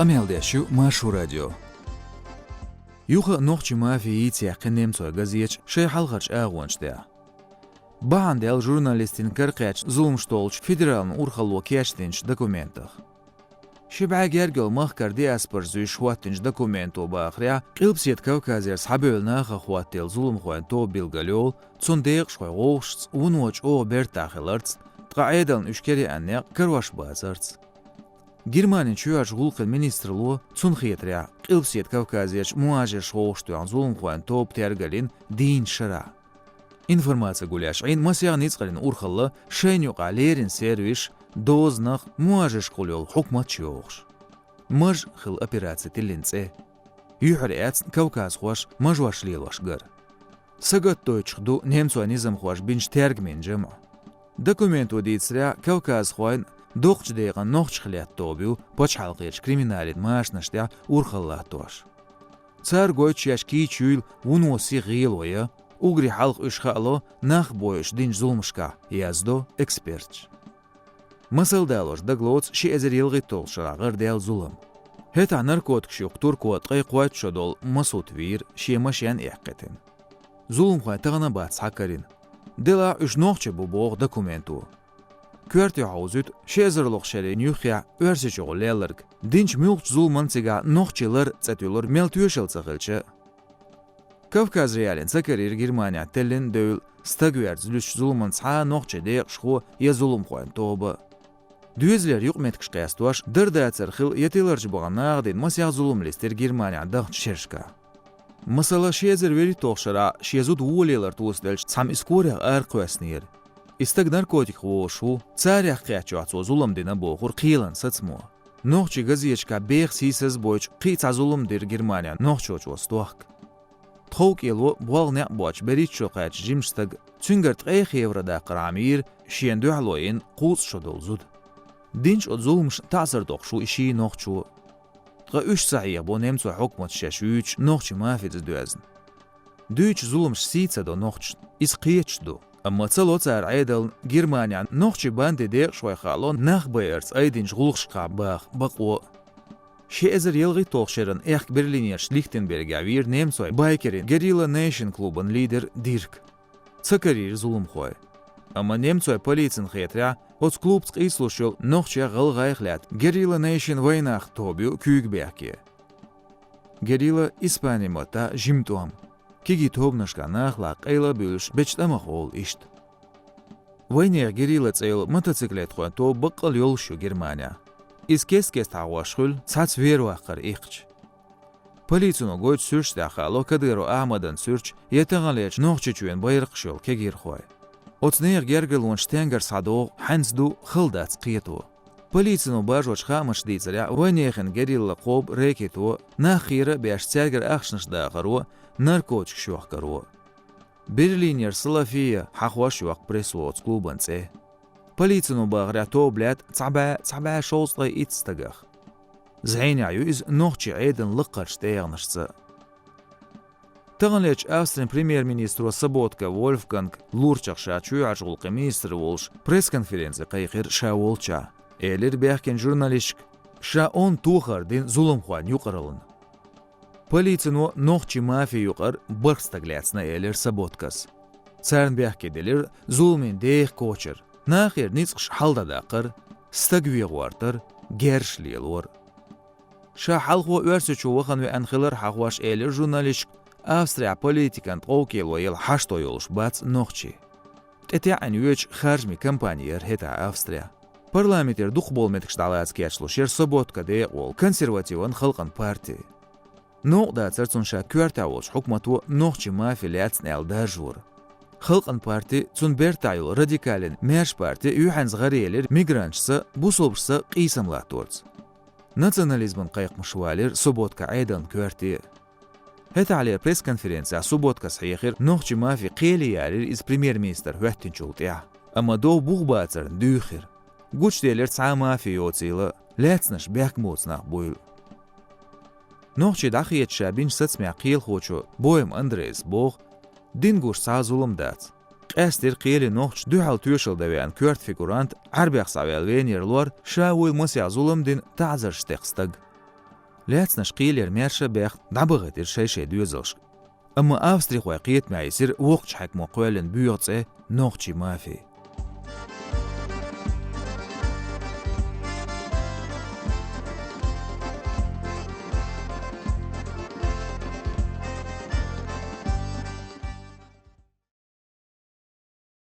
قميلداشو ماشو راديو يوخا نوخشي ما في يتسيح قنيم توي غزيش شي حلقش اغوانش ديا باندل جورناليستين كرقيتش ظلم شتولش فيدرالن اورخلو كيشتينش دокументах شبعا جرجل مخكر دي اسبر زوي شواتنش دокументو باخريا قلبسيت كوكازير صحابيولنا خواتيل ظلم خوان تو بيلغاليول تسونديق شوي غوشت ونوچ او بيرتاخلرتس تقاعدن اشكري انيق كرواش بازرتس Германия чуяш гулкын министрлу цунхетря قلبسيت كوكازيش مواجش غوشتوان ظلم خوان توب تيرغالين دين شرا информация гуляш айн масяғниц қалин урхалла шайнюқа лерин сервиш дознах муажеш қулел хукмат чуғш. Маж хил операция тилинце. Юхар әц Кавказ хуаш мажуаш лилваш гар. Сагат тойчхду немцуанизм хуаш бинч тергмен жама. Документу дейцря Кавказ хуайн доқч дейған ноқч хилят тобю поч халқирч криминалит машнаштя урхалла туаш. Цар гойч яшки чуйл вунуоси ғилоя Угри халq ушхало нах боеш динж зулмшка яздо экспертч. Масалдалош даглоц ши эзерилги толшара гырдел зулм. Хета наркотик шуқтур куатқай қуат шодол масут вир ши машян яққетин. Зулм хай тағана бат сакарин. Дела уш ноқче бубоғ документу. Кверти хаузут ши эзерлоқ шери нюхя өрсе чоғу лелерг. Динж мюлч зулман цига ноқчелер цетюлер мелтюшел цағылчы. Кавказ реален сакарир Германия теллин дöl stagüert zlüş zulmın sa noqçe deyq şxu ya zulm qoyan toba. Düzler yuq metkş qiyastwaş dırda tsarxil yetilerci boğanağdin masya zulm lister Germania dağ çerşka. Masala şezer veri toqşara şezud woleler tuusdelç sam iskore arqwasnir. Istag narkotik xwoşu tsarya qiyatçu zulm dina boğur qilan satsmo. Noqçe gaziyechka bex sisiz boyç qiyta zulm der Germania noqçoç ostwaq. Тхоук ело буалне боч берич шоқач жимштаг цүнгерт гайх еврода қрамир шиендө халоин қус шодолзуд. Динч отзулмш таасар доқшу иши ноқчу. Ға үш саия бо немцу хукмат шашуч ноқчи мафиз дөзн. Дүйч зулмш сица до ноқч из қиечду. Амма цало цар айдал Германия ноқчи банде деқ швай халон нах байерц айдинч гулхшқа бақ бақо. Шезер елги толшерен эрк Берлинерш Лихтенберг авир немцой байкерин Guerrilla Nation клубын лидер Дирк. Цакарир зулым хой. Ама немцой полицин хетря от клубск и слушал нохча галгайхлят Guerrilla Nation войнах тобю күйгбяки. Guerrilla Испания мота жимтуам. Киги тобнашка нахла қайла бөлш бечтама хол ишт. Войнер Guerrilla цейл мотоциклет хой то баққал йолшу Германия. Из кес-кес тауашхул цац веру ақыр иқч. Полицину гойд сүрч дахало кадыру Ахмадан сүрч етағалеч ноқчы чуен байырқшыл кегир хой. Оцнеғ гергелун штенгер садоғ ханцду хылдац қиету. Полицину бажоч хамыш дейцаря войнеғын Guerrilla қоб рекету нахиры бәш цәргер ақшныш дағыру наркотик шуаққару. Берлинер Салафия хақва шуақ пресуоц клубанце. Полицину багря то блят цаба шолстай итстагах. Зайня юз нохчи айден лыққарш таяғнышсы. Тағанлеч Австрин премьер-министру Саботка Вольфганг Лурчақ шачу ажғылқы министрі олш пресс-конференция қайқыр ша олча. Элер бәхкен журналистик ша он тухар ден зулым хуан юқарылын. Полицину нохчи мафия юқар бұрқстагляцна элер Саботкас. Царн бәхкеделер зулмен дейх кочер. Нахер ницқш халда дақыр, стагвиғ вартыр, гершлиел вар. Ша халқу өрсі чувахан ве анхилар хақваш элер журналистик Австрия политикан тғоукел ваел хаштой олш бац ноқчи. Тәте анюеч харжми компаниер хета Австрия. Парламентер дух болметкшталац кечлушер Саботка де ол консервативан халқан партии. Ноқда царцунша кюарта олш хукмату ноқчи мафилияцн әлда жур. Халқан парти цун бертайыл радикален мерш парти юханз ғариелер мигрантшсы бусобшсы қисамла торц. Национализмын қайқмышвалер Саботка айдан кюарти. Хета алер пресс-конференция Саботка сайхир ноқчи мафи қели ялер из премьер-министр хуяттин чултия. Ама до буғбацар дүйхир. Гучделер ца мафи йоцилы ләцнаш бәкмоцнақ бойыл. Ноқчи дахиет шабинч сацмя қил хочу бойым Андрес боғ Дингуш сазулым дац. Қәстер қиели ноқч дүйхал түйшіл давян көрт фигурант арбяқ савел венерлуар ша уйл мысы азулым дин тазар штеқстаг. لاتنش قيلر ميرشا بيخ دعبغت الشيشة دوزلش أما أفستريق وقيت ما يصير وقت حكمو قوالن بيوتسي نوغتشي مافي